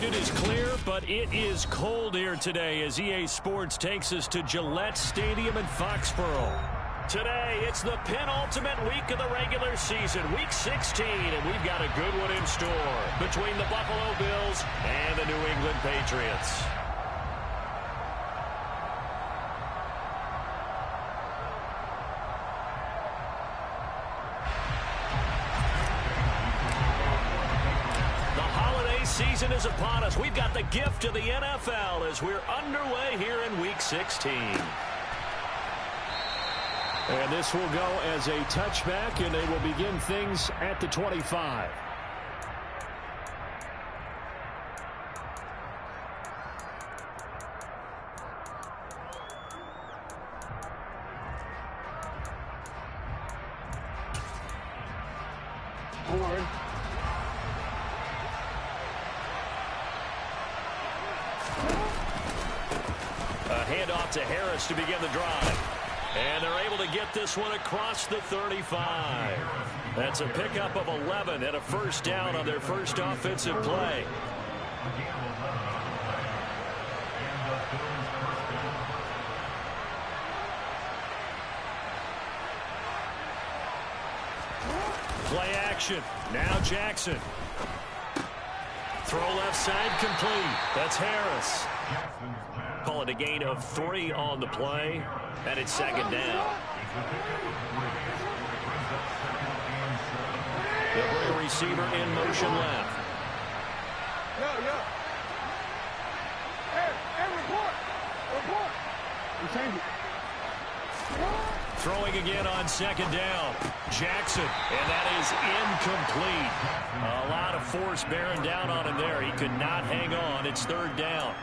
It is clear, but it is cold here today as EA Sports takes us to Gillette Stadium in Foxborough. Today, it's the penultimate week of the regular season, Week 16, and we've got a good one in store between the Buffalo Bills and the New England Patriots. Season is upon us. We've got the gift of the NFL as we're underway here in Week 16. And this will go as a touchback, and they will begin things at the 25. Forward. Handoff to Harris to begin the drive. And they're able to get this one across the 35. That's a pickup of 11 and a first down on their first offensive play. Play action. Now Jackson. Throw left side complete. That's Harris. Call it a gain of 3 on the play, and it's second down. They'll bring a receiver in motion left. Throwing again on second down. Jackson, and that is incomplete. A lot of force bearing down on him there. He could not hang on. It's third down.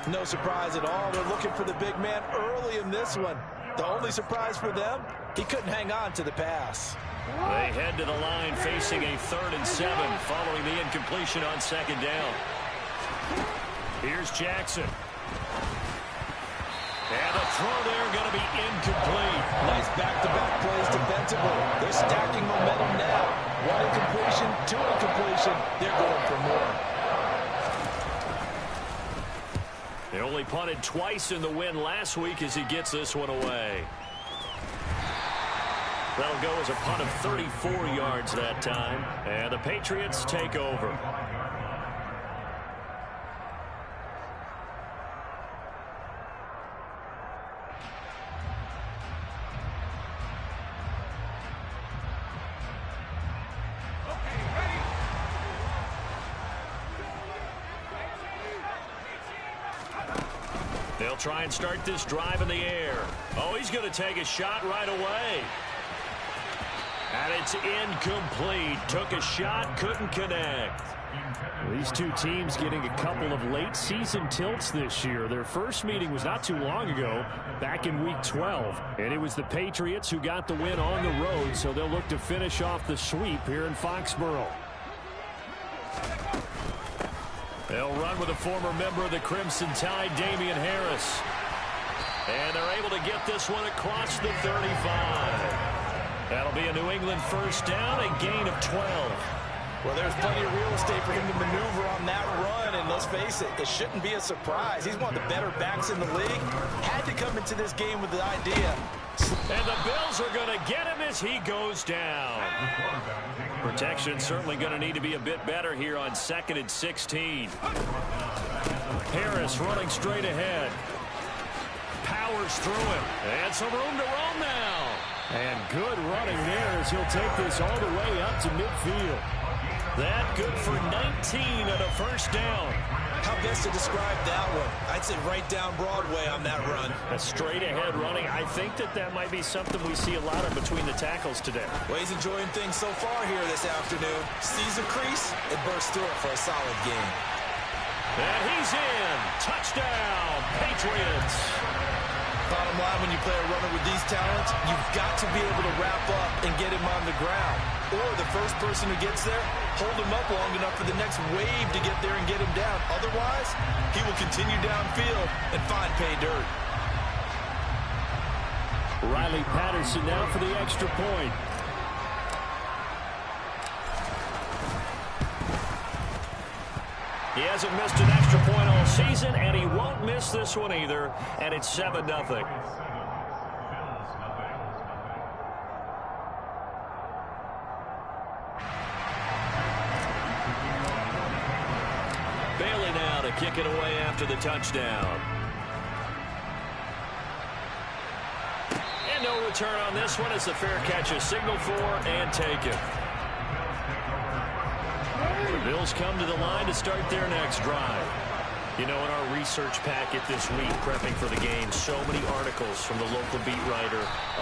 No surprise at all. They're looking for the big man early in this one. The only surprise for them, he couldn't hang on to the pass. They head to the line facing a 3rd and 7 following the incompletion on second down. Here's Jackson. And the throw there going to be incomplete. Nice back-to-back plays defensively. They're stacking momentum now. 1 incompletion, 2 incompletion. They're going for more. They only punted twice in the win last week as he gets this one away. That'll go as a punt of 34 yards that time. And the Patriots take over. They'll try and start this drive in the air. Oh, he's going to take a shot right away. And it's incomplete. Took a shot, couldn't connect. These two teams getting a couple of late season tilts this year. Their first meeting was not too long ago, back in Week 12. And it was the Patriots who got the win on the road, so they'll look to finish off the sweep here in Foxborough. They'll run with a former member of the Crimson Tide, Damian Harris. And they're able to get this one across the 35. That'll be a New England first down, a gain of 12. Well, there's plenty of real estate for him to maneuver on that run, and let's face it, it shouldn't be a surprise. He's one of the better backs in the league. Had to come into this game with the idea. And the Bills are going to get him as he goes down. Protection certainly going to need to be a bit better here on 2nd and 16. Harris running straight ahead. Powers through him. And some room to roam now. And good running there as he'll take this all the way up to midfield. That good for 19 and a first down. How best to describe that one? I'd say right down Broadway on that run. A straight ahead running. I think that might be something we see a lot of between the tackles today. Well, he's enjoying things so far here this afternoon. Sees a crease and bursts through it for a solid game. And he's in. Touchdown, Patriots. Bottom line, when you play a runner with these talents, you've got to be able to wrap up and get him on the ground. Or the first person who gets there, hold him up long enough for the next wave to get there and get him down. Otherwise, he will continue downfield and find pay dirt. Riley Patterson now for the extra point. He hasn't missed an extra point all season, and he won't miss this one either, and it's 7-0. Bailey now to kick it away after the touchdown. And no return on this one as the fair catch is signaled for and taken. The Bills come to the line to start their next drive. You know, in our research packet this week, prepping for the game, so many articles from the local beat writer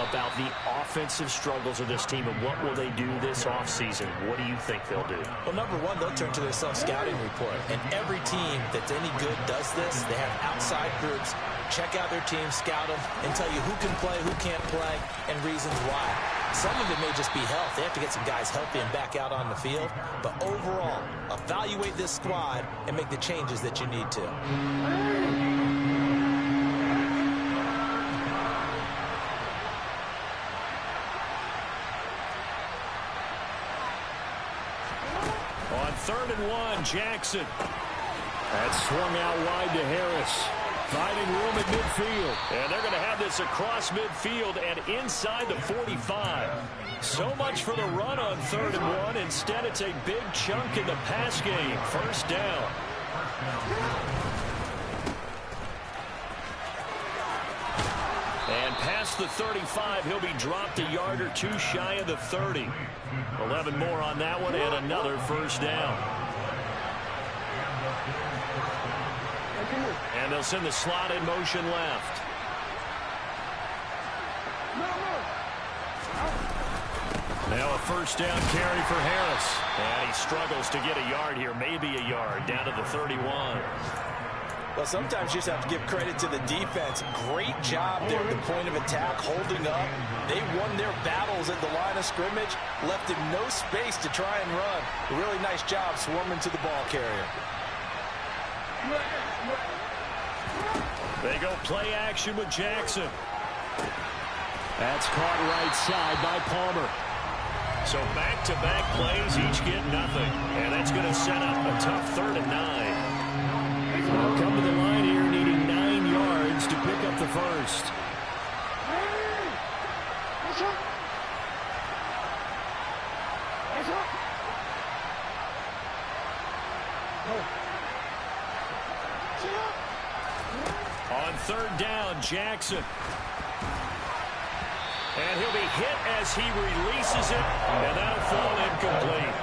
about the offensive struggles of this team and what will they do this offseason. What do you think they'll do? Well, number one, they'll turn to their self-scouting report. And every team that's any good does this. They have outside groups. Check out their team, scout them, and tell you who can play, who can't play, and reasons why. Some of it may just be health. They have to get some guys healthy and back out on the field. But overall, evaluate this squad and make the changes that you need to. On 3rd and 1, Jackson. That's swung out wide to Harris. Finding room at midfield. And they're going to have this across midfield and inside the 45. So much for the run on 3rd and 1. Instead, it's a big chunk in the pass game. First down. And past the 35, he'll be dropped a yard or two shy of the 30. 11 more on that one and another first down. And they'll send the slot in motion left. Now a first down carry for Harris. And he struggles to get a yard here, maybe a yard, down to the 31. Well, sometimes you just have to give credit to the defense. Great job there at the point of attack, holding up. They won their battles at the line of scrimmage, left him no space to try and run. A really nice job swarming to the ball carrier. They go play action with Jackson. That's caught right side by Palmer. So back-to-back plays, each get nothing. And that's going to set up a tough 3rd and 9. They'll come to the line here needing 9 yards to pick up the first. On 3rd down, Jackson. And he'll be hit as he releases it, and that'll fall incomplete.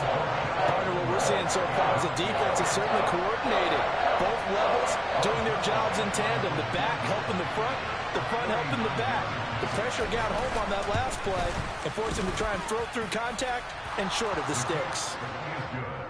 Partner, what we're seeing so far is the defense is certainly coordinated. Both levels doing their jobs in tandem. The back helping the front helping the back. The pressure got home on that last play and forced him to try and throw through contact and short of the sticks.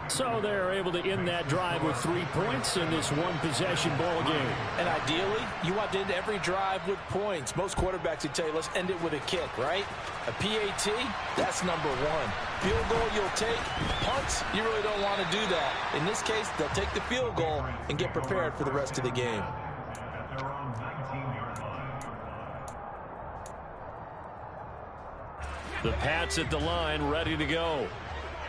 So they're able to end that drive with 3 points in this one-possession ball game. And ideally, you want to end every drive with points. Most quarterbacks would tell you, let's end it with a kick, right? A PAT, that's number one. Field goal you'll take. Punts, you really don't want to do that. In this case, they'll take the field goal and get prepared for the rest of the game. The Pats at the line, ready to go.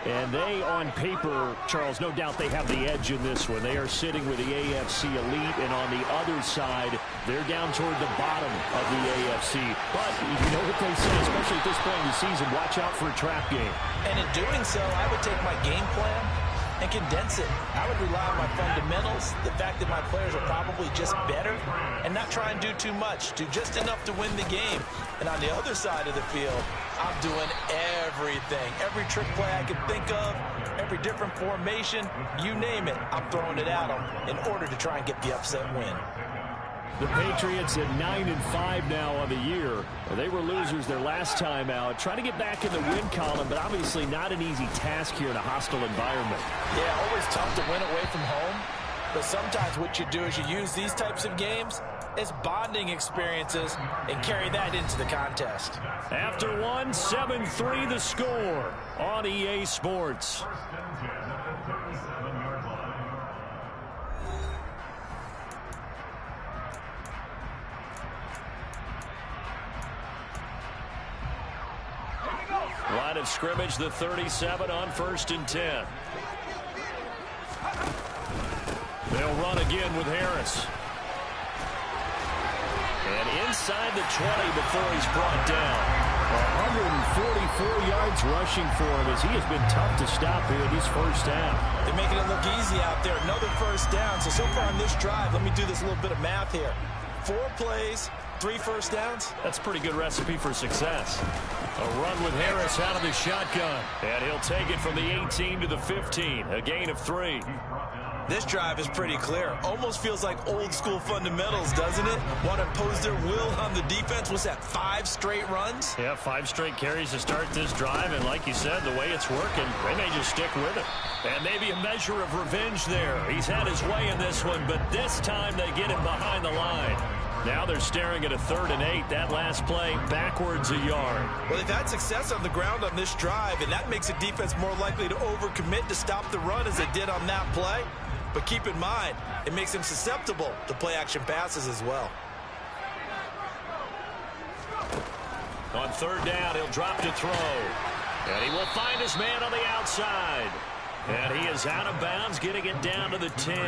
And they, on paper, Charles, no doubt they have the edge in this one. They are sitting with the AFC elite, and on the other side, they're down toward the bottom of the AFC. But you know what they say, especially at this point in the season, watch out for a trap game. And in doing so, I would take my game plan and condense it. I would rely on my fundamentals, the fact that my players are probably just better, and not try and do too much, do just enough to win the game. And on the other side of the field, I'm doing everything. Every trick play I can think of, every different formation, you name it, I'm throwing it at them in order to try and get the upset win. The Patriots at 9-5 now on the year. They were losers their last time out. Trying to get back in the win column, but obviously not an easy task here in a hostile environment. Yeah, always tough to win away from home. But sometimes what you do is you use these types of games as bonding experiences and carry that into the contest. After one, 7-3 the score on EA Sports. Line of scrimmage, the 37 on 1st and 10. They'll run again with Harris. And inside the 20 before he's brought down. 144 yards rushing for him as he has been tough to stop here in this first half. They're making it look easy out there. Another first down. So far on this drive, let me do this little bit of math here. 4 plays, 3 first downs. That's a pretty good recipe for success. A run with Harris out of the shotgun. And he'll take it from the 18 to the 15. A gain of 3. This drive is pretty clear. Almost feels like old school fundamentals, doesn't it? Want to impose their will on the defense. Was that 5 straight runs? Yeah, 5 straight carries to start this drive. And like you said, the way it's working, they may just stick with it. And maybe a measure of revenge there. He's had his way in this one, but this time they get him behind the line. Now they're staring at a 3rd and 8. That last play, backwards a yard. Well, they've had success on the ground on this drive, and that makes a defense more likely to overcommit to stop the run as they did on that play. But keep in mind, it makes him susceptible to play-action passes as well. On 3rd down, he'll drop to throw. And he will find his man on the outside. And he is out of bounds, getting it down to the 10.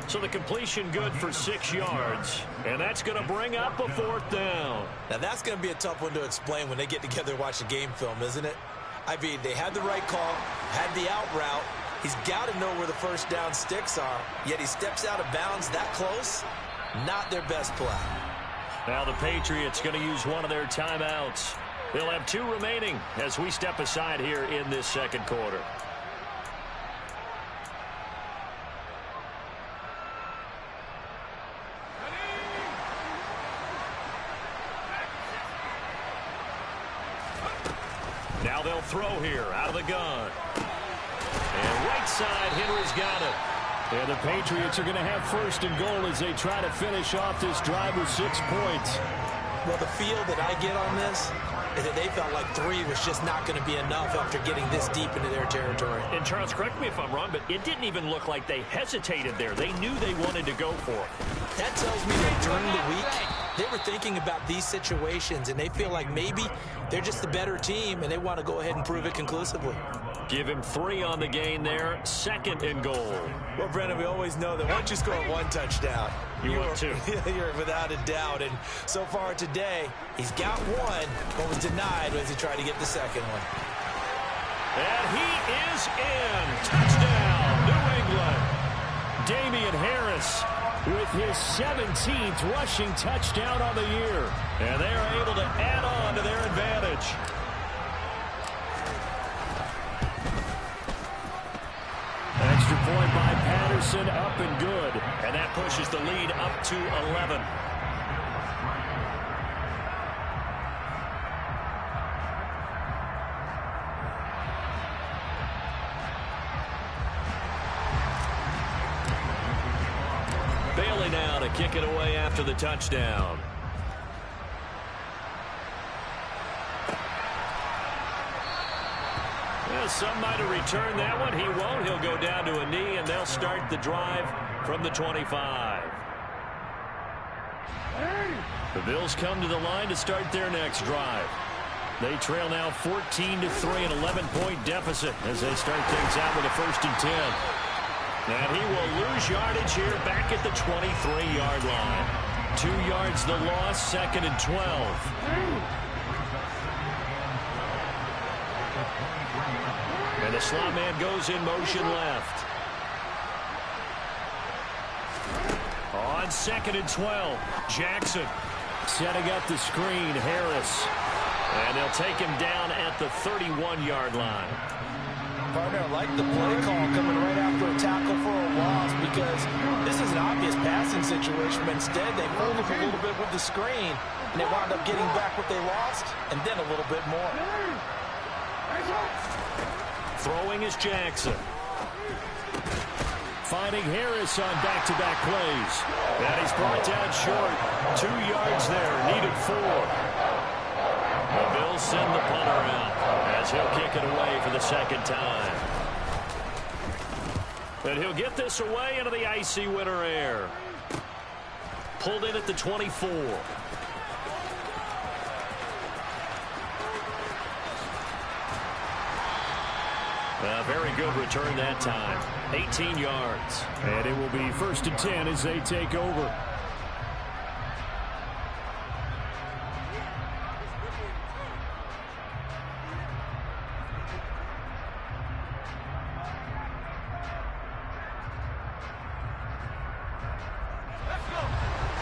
So the completion good for 6 yards. And that's going to bring up a 4th down. Now that's going to be a tough one to explain when they get together and watch the game film, isn't it? I mean, they had the right call, had the out route. He's got to know where the first down sticks are, yet he steps out of bounds that close. Not their best play. Now the Patriots going to use one of their timeouts. They'll have 2 remaining as we step aside here in this 2nd quarter. Now they'll throw here out of the gun. And right side, Henry's got it. And the Patriots are going to have 1st and goal as they try to finish off this drive with 6 points. Well, the feel that I get on this is that they felt like 3 was just not going to be enough after getting this deep into their territory. And Charles, correct me if I'm wrong, but it didn't even look like they hesitated there. They knew they wanted to go for it. That tells me that during the week, they were thinking about these situations, and they feel like maybe they're just the better team, and they want to go ahead and prove it conclusively. Give him 3 on the gain there. 2nd and goal. Well, Brendan, we always know that once you score 1 touchdown, you're 2. You're without a doubt. And so far today, he's got 1, but was denied as he tried to get the 2nd one. And he is in. Touchdown, New England. Damian Harris with his 17th rushing touchdown on the year. And they are able to add on to their advantage. Extra point by Patterson, up and good. And that pushes the lead up to 11. Bailey now to kick it away after the touchdown. Some might have returned that one. He won't. He'll go down to a knee, and they'll start the drive from the 25. The Bills come to the line to start their next drive. They trail now 14-3, an 11-point deficit as they start things out with a 1st and 10. And he will lose yardage here back at the 23-yard line. 2 yards the loss, 2nd and 12. And the slot man goes in motion left. On 2nd and 12, Jackson setting up the screen, Harris. And they'll take him down at the 31-yard line. Partner, I like the play call coming right after a tackle for a loss because this is an obvious passing situation, but instead they hold up a little bit with the screen, and they wound up getting back what they lost, and then a little bit more. Throwing is Jackson. Finding Harris on back-to-back plays. And he's brought down short. 2 yards there, needed 4. The Bills send the punter out as he'll kick it away for the 2nd time. And he'll get this away into the icy winter air. Pulled in at the 24. A very good return that time. 18 yards. And it will be 1st and 10 as they take over.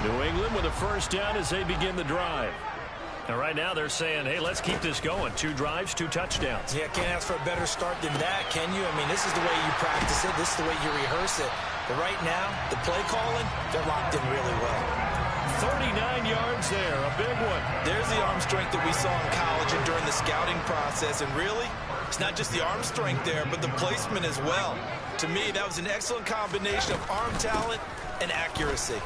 New England with a first down as they begin the drive. And right now they're saying, hey, let's keep this going. 2 drives, 2 touchdowns. Yeah, can't ask for a better start than that, can you? I mean, this is the way you practice it. This is the way you rehearse it. But right now, the play calling, they're locked in really well. 39 yards there, a big one. There's the arm strength that we saw in college and during the scouting process. And really, it's not just the arm strength there, but the placement as well. To me, that was an excellent combination of arm talent and accuracy.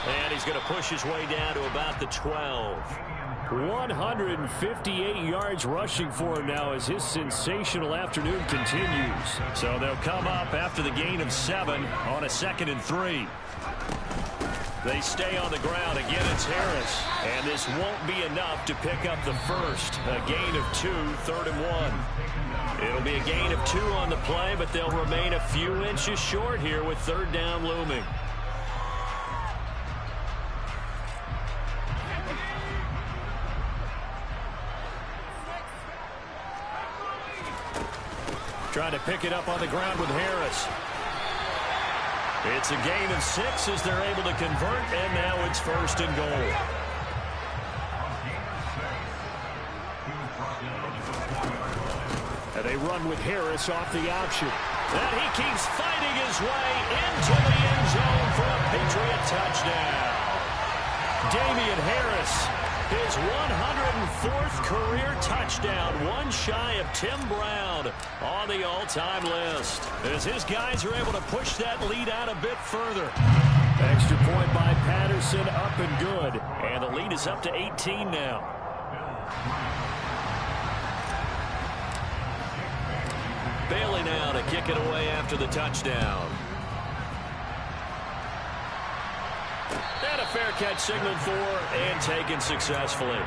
And he's going to push his way down to about the 12. 158 yards rushing for him now as his sensational afternoon continues. So they'll come up after the gain of 7 on a 2nd and 3. They stay on the ground. Again, it's Harris. And this won't be enough to pick up the first. A gain of 2, 3rd and 1. It'll be a gain of 2 on the play, but they'll remain a few inches short here with 3rd down looming. Trying to pick it up on the ground with Harris. It's a gain of 6 as they're able to convert, and now it's 1st and goal. And they run with Harris off the option. And he keeps fighting his way into the end zone for a Patriot touchdown. Damian Harris, his 104th career touchdown, one shy of Tim Brown on the all-time list. As his guys are able to push that lead out a bit further. Extra point by Patterson, up and good. And the lead is up to 18 now. Bailey now to kick it away after the touchdown. And a fair catch signaled for and taken successfully.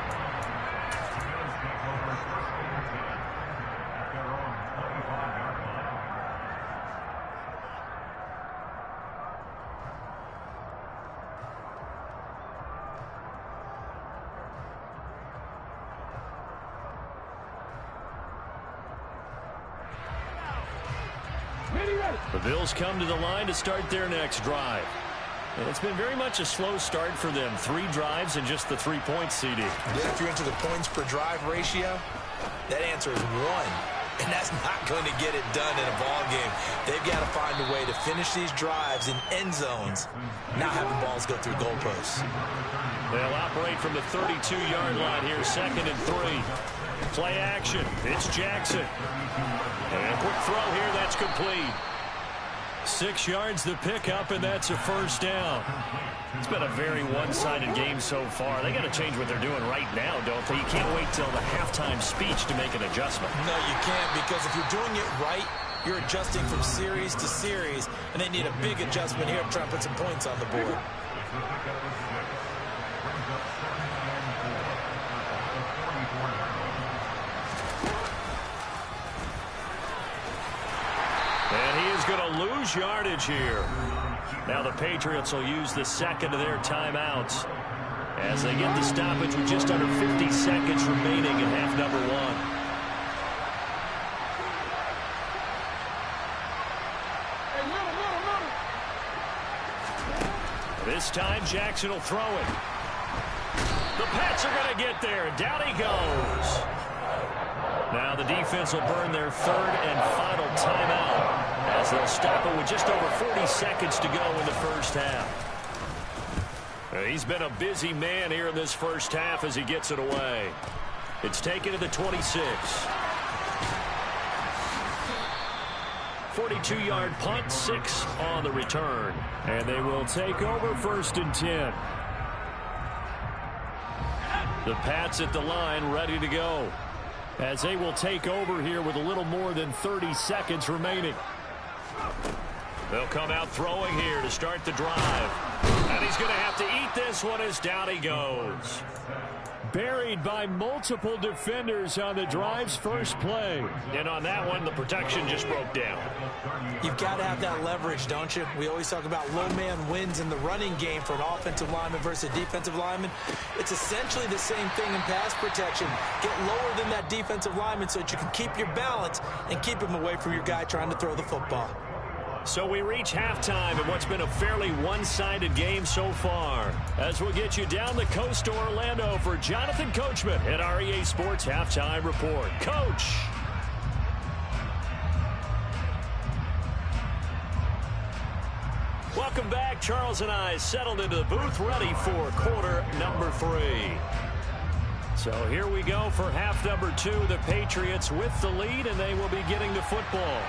The Bills come to the line to start their next drive. And it's been very much a slow start for them. 3 drives and just the 3 points, CD. Yeah, if you're into the points per drive ratio, that answer is 1. And that's not going to get it done in a ball game. They've got to find a way to finish these drives in end zones, not having balls go through goalposts. They'll operate from the 32-yard line here, 2nd and 3. Play action. It's Jackson. And a quick throw here, that's complete. 6 yards to pick up, and that's a first down. It's been a very one-sided game so far. They got to change what they're doing right now, don't they? You can't wait till the halftime speech to make an adjustment. No, you can't, because if you're doing it right, you're adjusting from series to series, and they need a big adjustment here to try and put some points on the board. And he is going to lose yardage here. Now the Patriots will use the 2nd of their timeouts as they get the stoppage with just under 50 seconds remaining in half number 1. This time Jackson will throw it. The Pats are going to get there. Down he goes. Now the defense will burn their 3rd and final timeout as they'll stop it with just over 40 seconds to go in the first half. He's been a busy man here in this first half as he gets it away. It's taken to the 26. 42-yard punt, 6 on the return. And they will take over 1st and 10. The Pats at the line ready to go. As they will take over here with a little more than 30 seconds remaining. They'll come out throwing here to start the drive. And he's going to have to eat this one as down he goes. Buried by multiple defenders on the drive's first play. And on that one, the protection just broke down. You've got to have that leverage, don't you? We always talk about low man wins in the running game for an offensive lineman versus a defensive lineman. It's essentially the same thing in pass protection. Get lower than that defensive lineman so that you can keep your balance and keep him away from your guy trying to throw the football. So we reach halftime in what's been a fairly one-sided game so far. As we'll get you down the coast to Orlando for Jonathan Coachman at our EA Sports Halftime Report. Coach. Welcome back. Charles and I settled into the booth ready for quarter number 3. So here we go for half number 2. The Patriots with the lead, and they will be getting the football.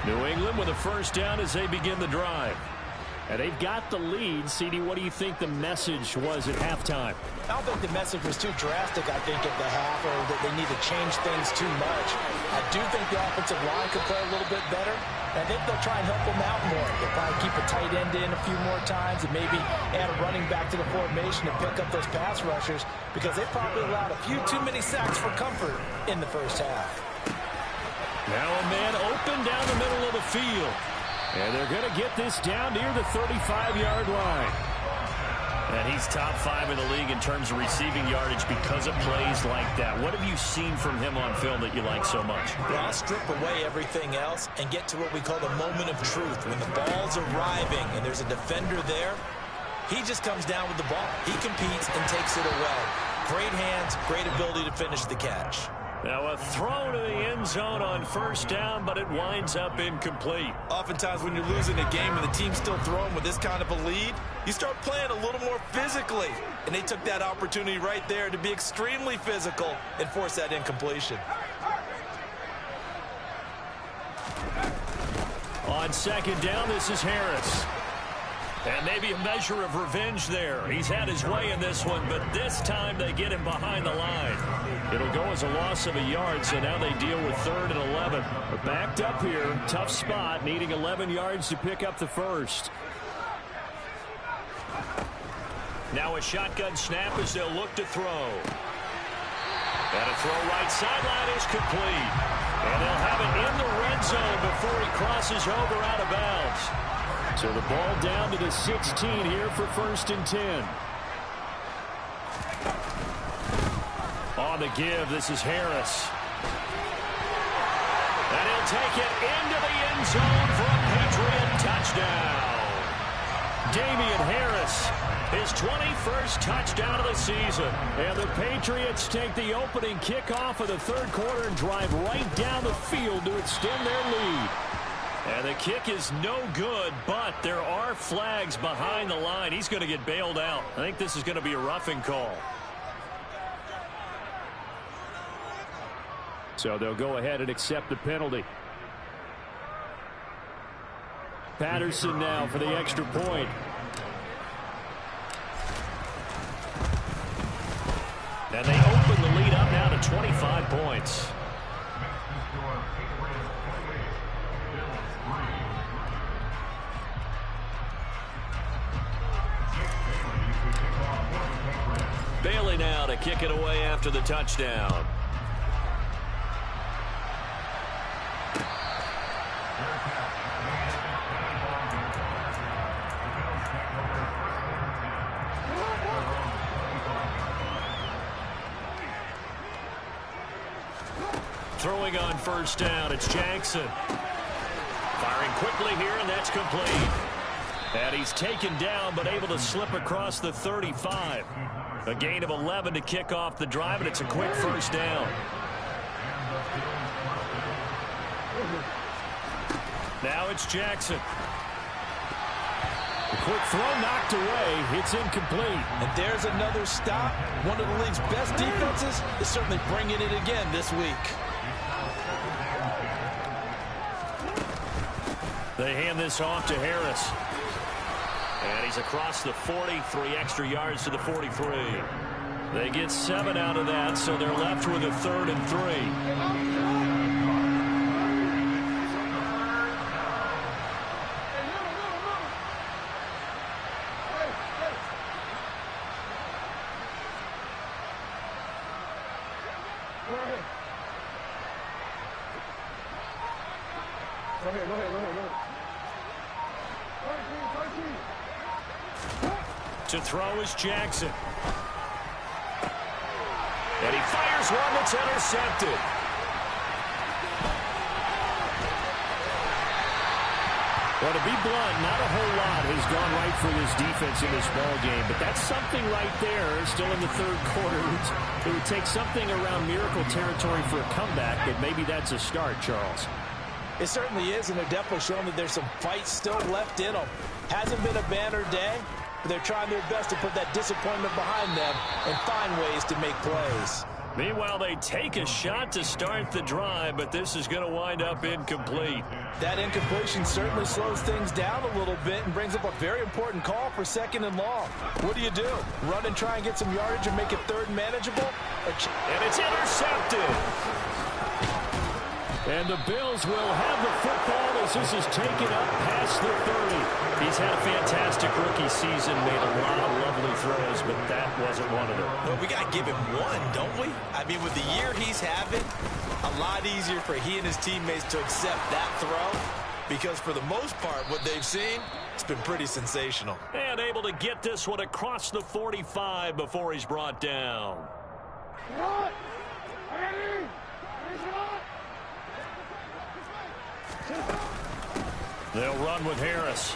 New England with a first down as they begin the drive. And they've got the lead. CD, what do you think the message was at halftime? I don't think the message was too drastic, I think, at the half, or that they need to change things too much. I do think the offensive line could play a little bit better. I think they'll try and help them out more. They'll probably keep a tight end in a few more times and maybe add a running back to the formation to pick up those pass rushers, because they probably allowed a few too many sacks for comfort in the first half. Now a man open down the middle of the field. And they're going to get this down near the 35-yard line. And he's top 5 in the league in terms of receiving yardage because of plays like that. What have you seen from him on film that you like so much? Well, I'll strip away everything else and get to what we call the moment of truth. When the ball's arriving and there's a defender there, he just comes down with the ball. He competes and takes it away. Great hands, great ability to finish the catch. Now a throw to the end zone on first down, but it winds up incomplete. Oftentimes when you're losing a game and the team's still throwing with this kind of a lead, you start playing a little more physically. And they took that opportunity right there to be extremely physical and force that incompletion. On second down, this is Harris. And maybe a measure of revenge there. He's had his way in this one, but this time they get him behind the line. It'll go as a loss of a yard, so now they deal with 3rd and 11. But backed up here, tough spot, needing 11 yards to pick up the first. Now a shotgun snap as they'll look to throw. And a throw right sideline is complete. And they'll have it in the red zone before he crosses over out of bounds. So the ball down to the 16 here for 1st and 10. On the give, this is Harris. And he'll take it into the end zone for a Patriot touchdown. Damian Harris, his 21st touchdown of the season. And the Patriots take the opening kickoff of the 3rd quarter and drive right down the field to extend their lead. And the kick is no good, but there are flags behind the line. He's going to get bailed out. I think this is going to be a roughing call. So they'll go ahead and accept the penalty. Patterson now for the extra point. And they open the lead up now to 25 points. Bailey now to kick it away after the touchdown. Throwing on first down, it's Jackson. Firing quickly here, and that's complete. And he's taken down, but able to slip across the 35. A gain of 11 to kick off the drive, and it's a quick first down. Now it's Jackson. A quick throw knocked away. It's incomplete. And there's another stop. One of the league's best defenses is certainly bringing it again this week. They hand this off to Harris. And he's across the 40, 3 extra yards to the 43. They get 7 out of that, so they're left with a 3rd and 3. To throw is Jackson. And he fires one that's intercepted. Well, to be blunt, not a whole lot has gone right for this defense in this ball game, but that's something right there. Still in the third quarter. It would take something around miracle territory for a comeback, but maybe that's a start, Charles. It certainly is, and they're definitely showing that there's some fight still left in them. Hasn't been a banner day, but they're trying their best to put that disappointment behind them and find ways to make plays. Meanwhile, they take a shot to start the drive, but this is going to wind up incomplete. That incompletion certainly slows things down a little bit and brings up a very important call for 2nd and long. What do? Run and try and get some yardage and make it 3rd and manageable? And it's intercepted. And the Bills will have the football as this is taken up past the 30. He's had a fantastic rookie season, made a lot of lovely throws, but that wasn't one of them. Well, we got to give him one, don't we? I mean, with the year he's having, a lot easier for he and his teammates to accept that throw because for the most part, what they've seen, it's been pretty sensational. And able to get this one across the 45 before he's brought down. They'll run with Harris.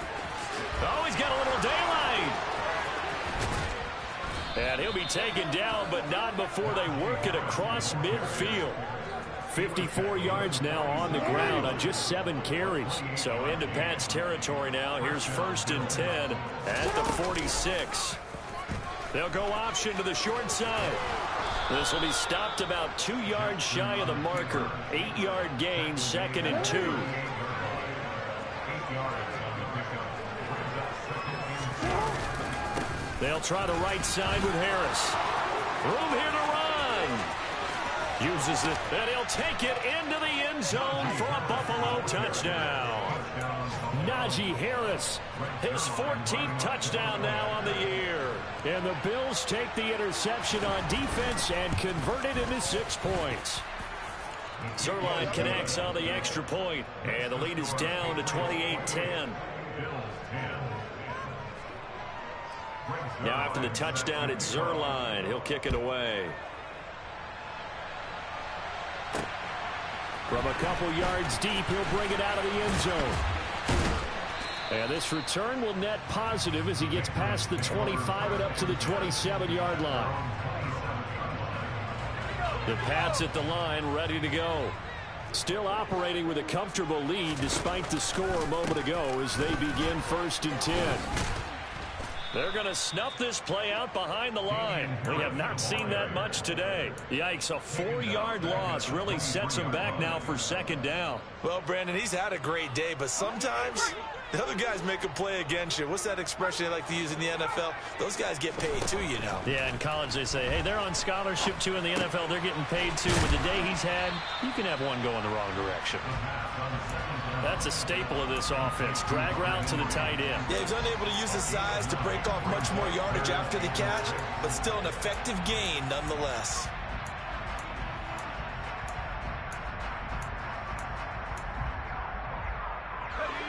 Oh, he's got a little daylight. And he'll be taken down, but not before they work it across midfield. 54 yards now on the ground on just 7 carries. So into Pat's territory now. Here's 1st and 10 at the 46. They'll go option to the short side. This will be stopped about 2 yards shy of the marker. 8-yard gain, 2nd and 2. They'll try the right side with Harris. Room here to run. Uses it, and he'll take it into the end zone for a Buffalo touchdown. Najee Harris, his 14th touchdown now on the year. And the Bills take the interception on defense and convert it into 6 points. Zerline connects on the extra point, and the lead is down to 28-10. Now after the touchdown, it's Zerline. He'll kick it away. From a couple yards deep, he'll bring it out of the end zone. And this return will net positive as he gets past the 25 and up to the 27-yard line. The Pats at the line, ready to go. Still operating with a comfortable lead despite the score a moment ago as they begin 1st and 10. They're going to snuff this play out behind the line. We have not seen that much today. Yikes, a 4-yard loss really sets him back now for 2nd down. Well, Brandon, he's had a great day, but sometimes the other guys make a play against you. What's that expression they like to use in the NFL? Those guys get paid too, you know. Yeah, in college they say, hey, they're on scholarship too. In the NFL, they're getting paid too. With the day he's had, you can have one go in the wrong direction. That's a staple of this offense. Drag route to the tight end. Yeah, he's unable to use his size to break off much more yardage after the catch, but still an effective gain nonetheless.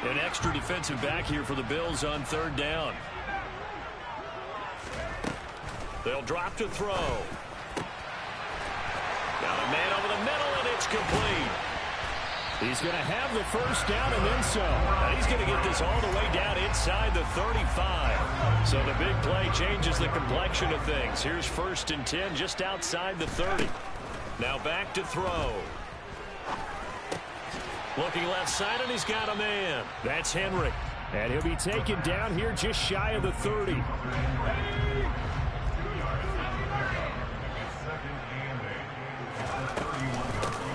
An extra defensive back here for the Bills on 3rd down. They'll drop to throw. Got a man over the middle, and it's complete. He's going to have the 1st down and then some. And he's going to get this all the way down inside the 35. So the big play changes the complexion of things. Here's 1st and 10 just outside the 30. Now back to throw. Looking left side, and he's got a man. That's Henry. And he'll be taken down here just shy of the 30.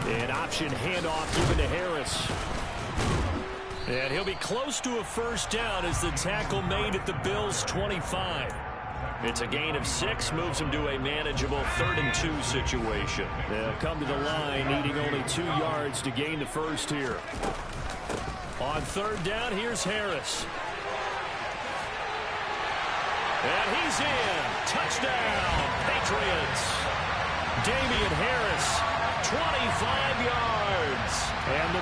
An option handoff given to Harris. And he'll be close to a 1st down as the tackle made at the Bills' 25. It's a gain of 6, moves him to a manageable 3rd and 2 situation. They'll come to the line, needing only 2 yards to gain the 1st here. On 3rd down, here's Harris. And he's in. Touchdown, Patriots. Damian Harris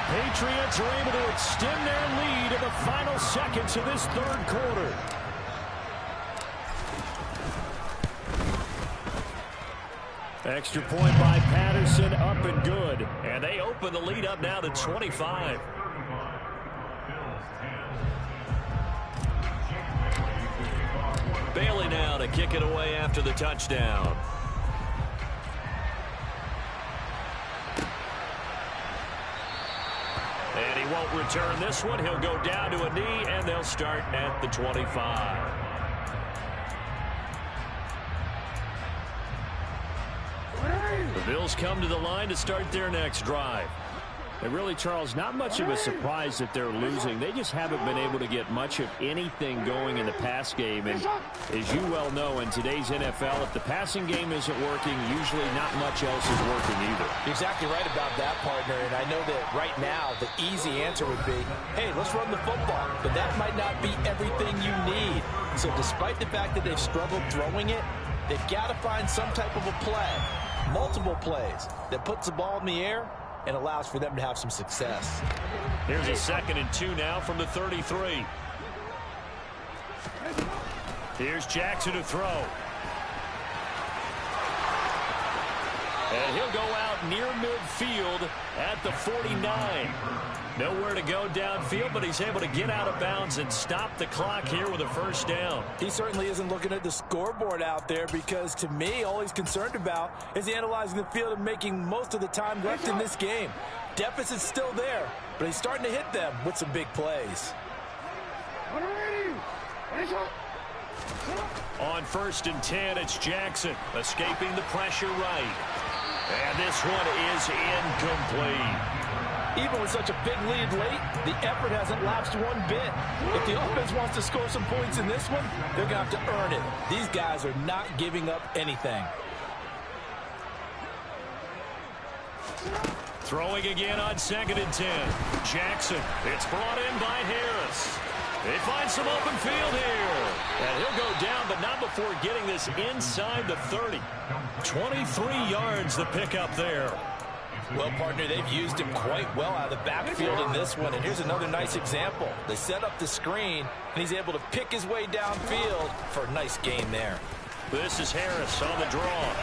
the Patriots are able to extend their lead in the final seconds of this third quarter. Extra point by Patterson, up and good. And they open the lead up now to 25. Bailey now to kick it away after the touchdown. And he won't return this one. He'll go down to a knee, and they'll start at the 25. The Bills come to the line to start their next drive. And really, Charles, not much of a surprise that they're losing. They just haven't been able to get much of anything going in the pass game. And as you well know, in today's NFL, if the passing game isn't working, usually not much else is working either. You're exactly right about that, partner. And I know that right now the easy answer would be, hey, let's run the football. But that might not be everything you need. So despite the fact that they've struggled throwing it, they've got to find some type of a play, multiple plays, that puts the ball in the air and allows for them to have some success. Here's a 2nd and 2 now from the 33. Here's Jackson to throw. And he'll go out near midfield at the 49. Nowhere to go downfield, but he's able to get out of bounds and stop the clock here with a first down. He certainly isn't looking at the scoreboard out there, because to me, all he's concerned about is analyzing the field and making most of the time left in this game. Deficit's still there, but he's starting to hit them with some big plays. On 1st and 10, it's Jackson escaping the pressure right. And this one is incomplete. Even with such a big lead late, the effort hasn't lapsed one bit. If the offense wants to score some points in this one, they're going to have to earn it. These guys are not giving up anything. Throwing again on 2nd and 10. Jackson. It's brought in by Harris. They find some open field here. And he'll go down, but not before getting this inside the 30. 23 yards the pickup there. Well, partner, they've used him quite well out of the backfield in this one. And here's another nice example. They set up the screen, and he's able to pick his way downfield for a nice gain there. This is Harris on the draw.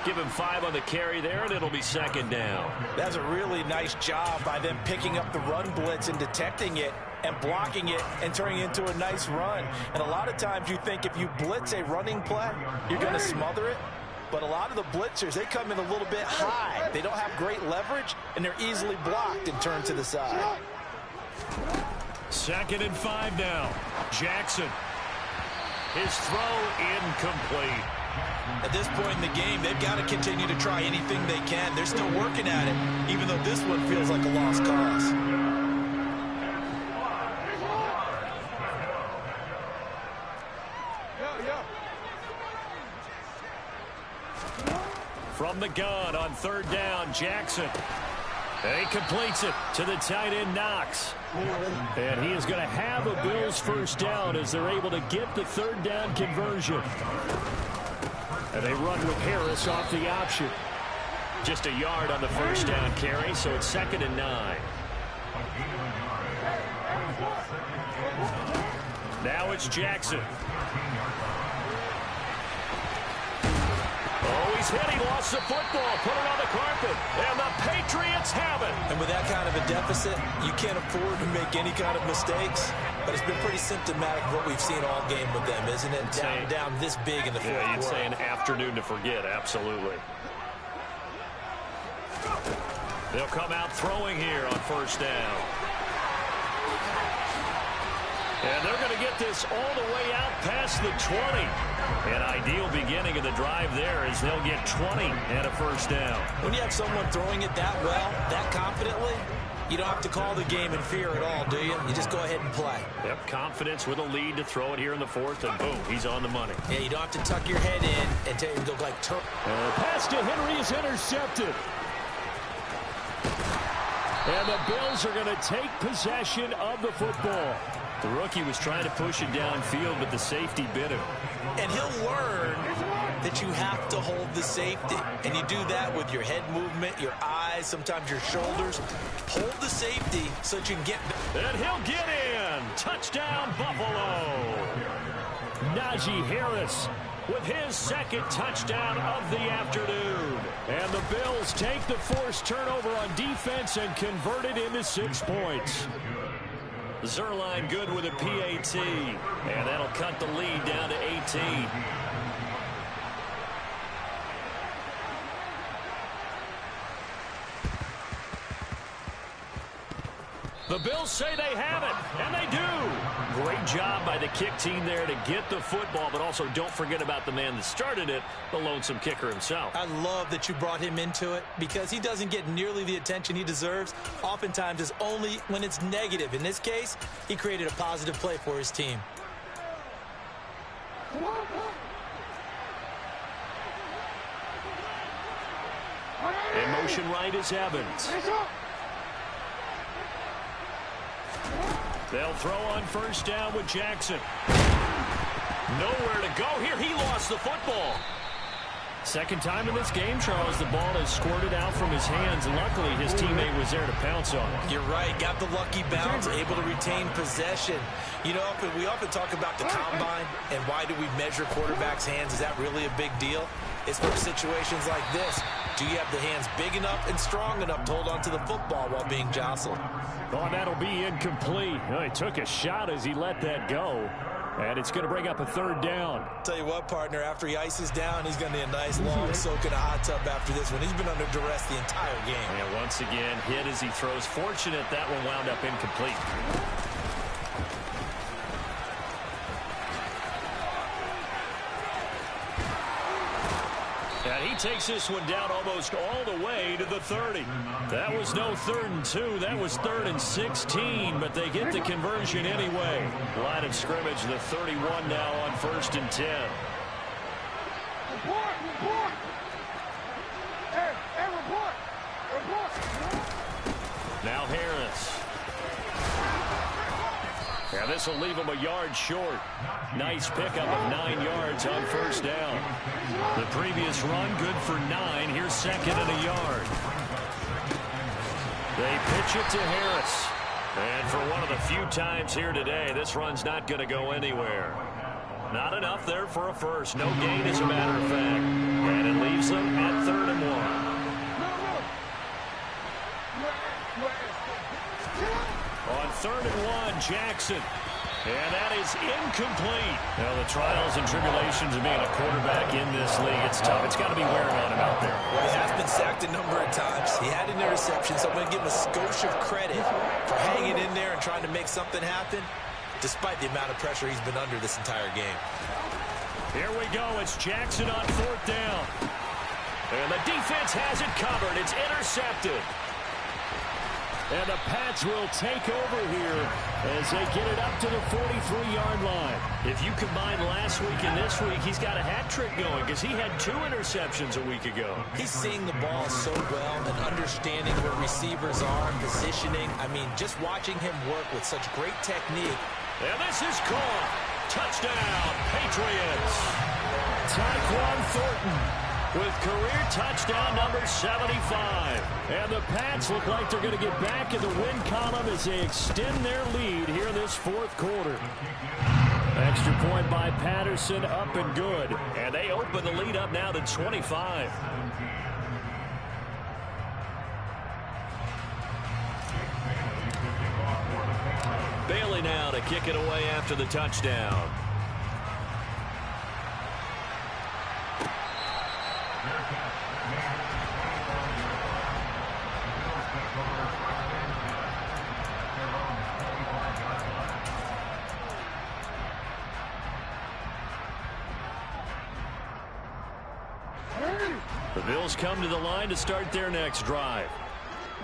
Give him 5 on the carry there, and it'll be 2nd down. That's a really nice job by them picking up the run blitz and detecting it and blocking it and turning it into a nice run. And a lot of times you think if you blitz a running play, you're going to smother it. But a lot of the blitzers, they come in a little bit high. They don't have great leverage, and they're easily blocked and turned to the side. 2nd and 5 now. Jackson. His throw incomplete. At this point in the game, they've got to continue to try anything they can. They're still working at it, even though this one feels like a lost cause. From the gun on 3rd down, Jackson. And he completes it to the tight end, Knox. And he is going to have a Bills first down as they're able to get the 3rd down conversion. And they run with Harris off the option. Just a yard on the first down carry, so it's 2nd and 9. Now it's Jackson. Oh, he's hit. He lost the football. Put it on the carpet. And the Patriots have it. And with that kind of a deficit, you can't afford to make any kind of mistakes. But it's been pretty symptomatic of what we've seen all game with them, isn't it? Down this big in the fourth quarter. You'd say an afternoon to forget, absolutely. They'll come out throwing here on 1st down. And they're going to get this all the way out past the 20. An ideal beginning of the drive there as they'll get 20 and a first down. When you have someone throwing it that well, that confidently, you don't have to call the game in fear at all, do you? You just go ahead and play. Yep, confidence with a lead to throw it here in the 4th, and boom, he's on the money. Yeah, you don't have to tuck your head in and take it look like turf. Pass to Henry is intercepted. And the Bills are going to take possession of the football. The rookie was trying to push it downfield, but the safety bit him. And he'll learn that you have to hold the safety. And you do that with your head movement, your eyes, sometimes your shoulders. Hold the safety so that you can get... And he'll get in. Touchdown, Buffalo. Najee Harris with his second touchdown of the afternoon. And the Bills take the forced turnover on defense and convert it into 6 points. Zerline good with a PAT. And that'll cut the lead down to 18. The Bills say they have it, and they do. Great job by the kick team there to get the football, but also don't forget about the man that started it, the lonesome kicker himself. I love that you brought him into it because he doesn't get nearly the attention he deserves. Oftentimes it's only when it's negative. In this case, he created a positive play for his team. In motion right is Evans. They'll throw on first down with Jackson. Nowhere to go here. He lost the football. Second time in this game, Charles, the ball has squirted out from his hands. Luckily, his teammate was there to pounce on it. You're right. Got the lucky bounce, able to retain possession. You know, we often talk about the combine and why do we measure quarterbacks' hands. Is that really a big deal? It's for situations like this. Do you have the hands big enough and strong enough to hold on to the football while being jostled? Oh, that'll be incomplete. Oh, he took a shot as he let that go. And it's going to bring up a third down. Tell you what, partner, after he ices down, he's going to need a nice long soak in a hot tub after this one. He's been under duress the entire game. And once again, hit as he throws. Fortunate that one wound up incomplete. And he takes this one down almost all the way to the 30. That was no 3rd and 2. That was 3rd and 16, but they get the conversion anyway. Line of scrimmage, the 31 now on 1st and 10. Report! Hey, report! Now Harris. And this will leave him a yard short. Nice pickup of 9 yards on first down. The previous run, good for 9. Here's second and a yard. They pitch it to Harris. And for one of the few times here today, this run's not going to go anywhere. Not enough there for a first. No gain, as a matter of fact. And it leaves them at 3rd and 1. On 3rd and 1, Jackson. And that is incomplete. Now, the trials and tribulations of being a quarterback in this league, it's tough. It's got to be wearing on him out there. Well, he has been sacked a number of times. He had an interception, so I'm going to give him a skosh of credit for hanging in there and trying to make something happen, despite the amount of pressure he's been under this entire game. Here we go. It's Jackson on 4th down. And the defense has it covered. It's intercepted. And the Pats will take over here as they get it up to the 43-yard line. If you combine last week and this week, he's got a hat trick going because he had 2 interceptions a week ago. He's seeing the ball so well and understanding where receivers are, positioning. I mean, just watching him work with such great technique. And this is caught. Touchdown, Patriots. Tyquan Thornton with career touchdown number 75. And the Pats look like they're going to get back in the win column as they extend their lead here in this 4th quarter. Extra point by Patterson, up and good. And they open the lead up now to 25. Bailey now to kick it away after the touchdown. The Bills come to the line to start their next drive.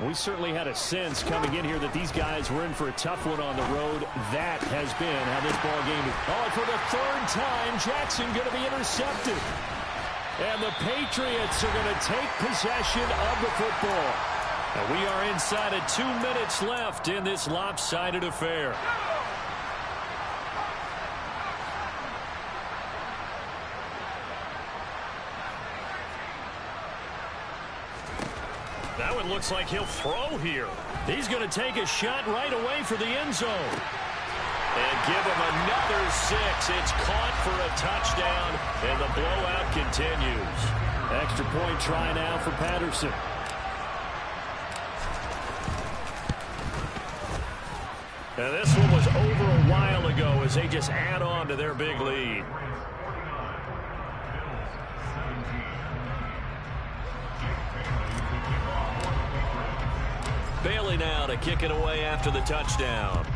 We certainly had a sense coming in here that these guys were in for a tough one on the road. That has been how this ball game is. Oh, for the 3rd time, Jackson going to be intercepted. And the Patriots are going to take possession of the football. And we are inside of 2 minutes left in this lopsided affair. That one looks like he'll throw here. He's going to take a shot right away for the end zone. And give him another 6. It's caught for a touchdown, and the blowout continues. Extra point try now for Patterson. And this one was over a while ago as they just add on to their big lead. Bailey now to kick it away after the touchdown.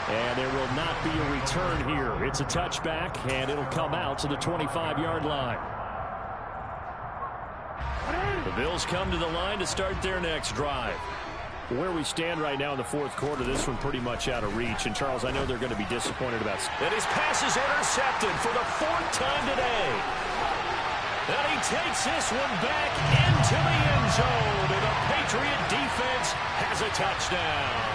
And there will not be a return here. It's a touchback, and it'll come out to the 25-yard line. The Bills come to the line to start their next drive. Where we stand right now in the fourth quarter, this one pretty much out of reach. And, Charles, I know they're going to be disappointed about it. And his pass is intercepted for the 4th time today. And he takes this one back into the end zone. And the Patriot defense has a touchdown.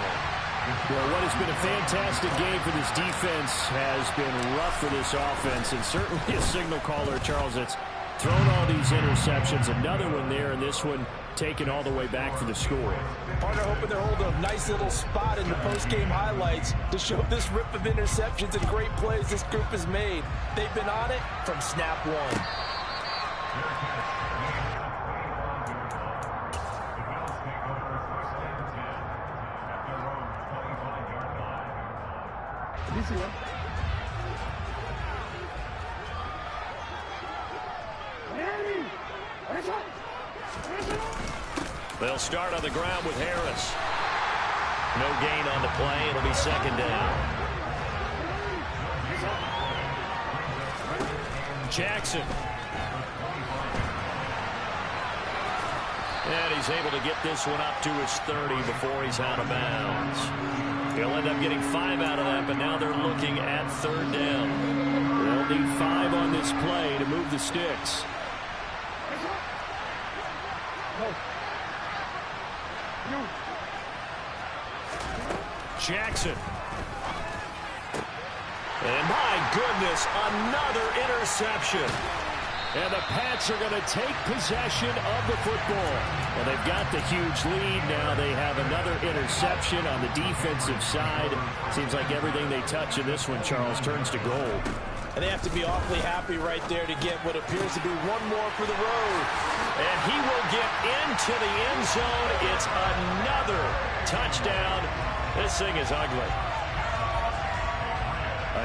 Well, what has been a fantastic game for this defense has been rough for this offense. And certainly a signal caller, Charles, that's thrown all these interceptions. Another one there, and this one taken all the way back for the score. Partner hoping they're holding a nice little spot in the post-game highlights to show this rip of interceptions and great plays this group has made. They've been on it from snap one. They'll start on the ground with Harris. No gain on the play. It'll be 2nd down. Jackson. And he's able to get this one up to his 30 before he's out of bounds. He'll end up getting 5 out of that, but now they're looking at 3rd down. They'll need 5 on this play to move the sticks. Jackson. And my goodness, another interception. And the Pats are going to take possession of the football. Well, they've got the huge lead. Now they have another interception on the defensive side. Seems like everything they touch in this one, Charles, turns to gold. And they have to be awfully happy right there to get what appears to be one more for the road. And he will get into the end zone. It's another touchdown. This thing is ugly.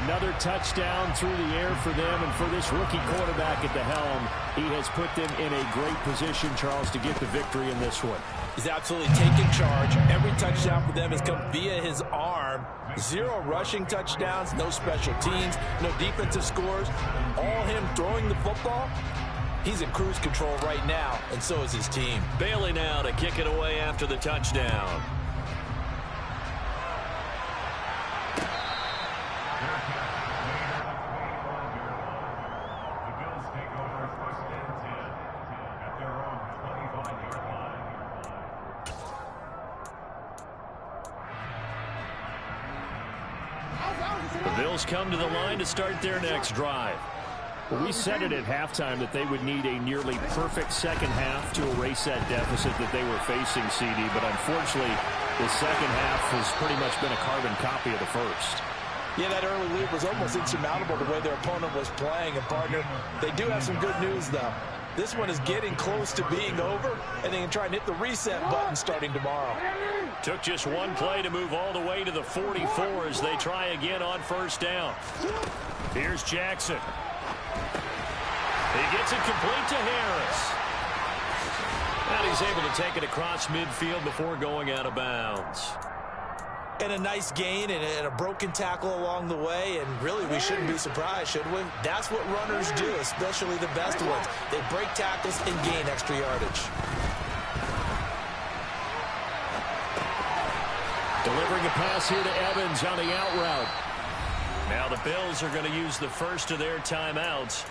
Another touchdown through the air for them, and for this rookie quarterback at the helm, he has put them in a great position, Charles, to get the victory in this one. He's absolutely taken charge. Every touchdown for them has come via his arm. 0 rushing touchdowns, no special teams, no defensive scores. All him throwing the football. He's in cruise control right now, and so is his team. Bailey now to kick it away after the touchdown. The Bills come to the line to start their next drive. Well, we said it at halftime that they would need a nearly perfect second half to erase that deficit that they were facing, CD. But unfortunately, the second half has pretty much been a carbon copy of the first. Yeah, that early lead was almost insurmountable the way their opponent was playing. And, partner, they do have some good news, though. This one is getting close to being over, and they can try and hit the reset button starting tomorrow. Took just one play to move all the way to the 44 as they try again on 1st down. Here's Jackson. He gets it complete to Harris. And he's able to take it across midfield before going out of bounds. And a nice gain and a broken tackle along the way, and really we shouldn't be surprised, should we? That's what runners do, especially the best ones. They break tackles and gain extra yardage. Delivering a pass here to Evans on the out route. Now the Bills are going to use the first of their timeouts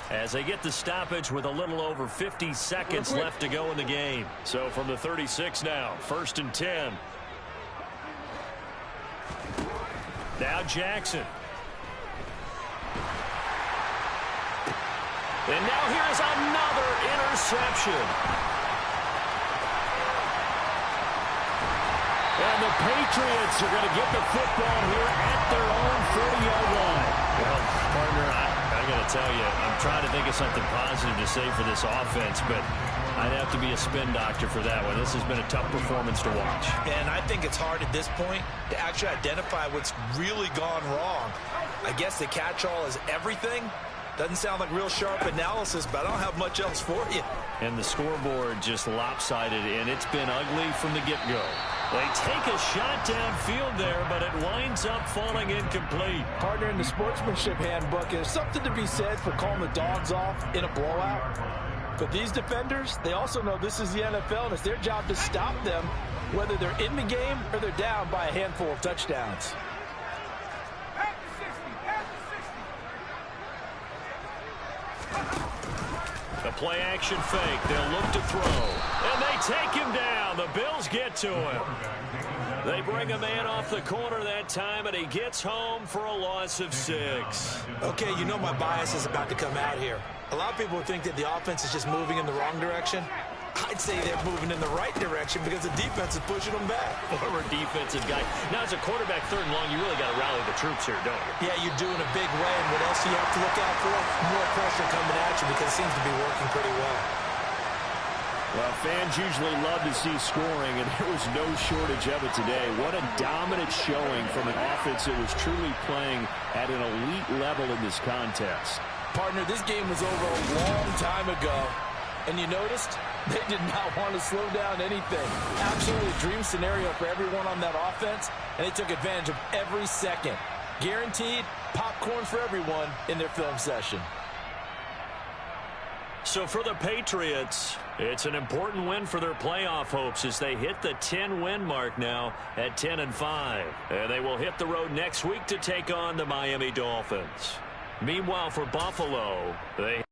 as they get the stoppage with a little over 50 seconds left to go in the game. So from the 36 now, 1st and 10. Now Jackson. And now here is another interception. And the Patriots are going to get the football here at their own 40-yard line. Well, partner, I got to tell you, I'm trying to think of something positive to say for this offense, but I'd have to be a spin doctor for that one. This has been a tough performance to watch. And I think it's hard at this point to actually identify what's really gone wrong. I guess the catch-all is everything. Doesn't sound like real sharp analysis, but I don't have much else for you. And the scoreboard just lopsided, and it's been ugly from the get-go. They take a shot downfield there, but it winds up falling incomplete. Partner, in the sportsmanship handbook, there's something to be said for calling the dogs off in a blowout. But these defenders, they also know this is the NFL, and it's their job to stop them, whether they're in the game or they're down by a handful of touchdowns. The play-action fake. They'll look to throw. And they take him down. The Bills get to him. They bring a man off the corner that time, and he gets home for a loss of 6. Okay, you know my bias is about to come out here. A lot of people think that the offense is just moving in the wrong direction. I'd say they're moving in the right direction because the defense is pushing them back. Former defensive guy. Now, as a quarterback, 3rd and long, you really got to rally the troops here, don't you? Yeah, you do in a big way. And what else do you have to look out for? More pressure coming at you because it seems to be working pretty well. Well, fans usually love to see scoring, and there was no shortage of it today. What a dominant showing from an offense that was truly playing at an elite level in this contest. Partner, this game was over a long time ago. And you noticed they did not want to slow down anything. Absolutely a dream scenario for everyone on that offense, and they took advantage of every second. Guaranteed popcorn for everyone in their film session. So for the Patriots, it's an important win for their playoff hopes as they hit the 10-win mark now at 10-5. And they will hit the road next week to take on the Miami Dolphins. Meanwhile, for Buffalo, they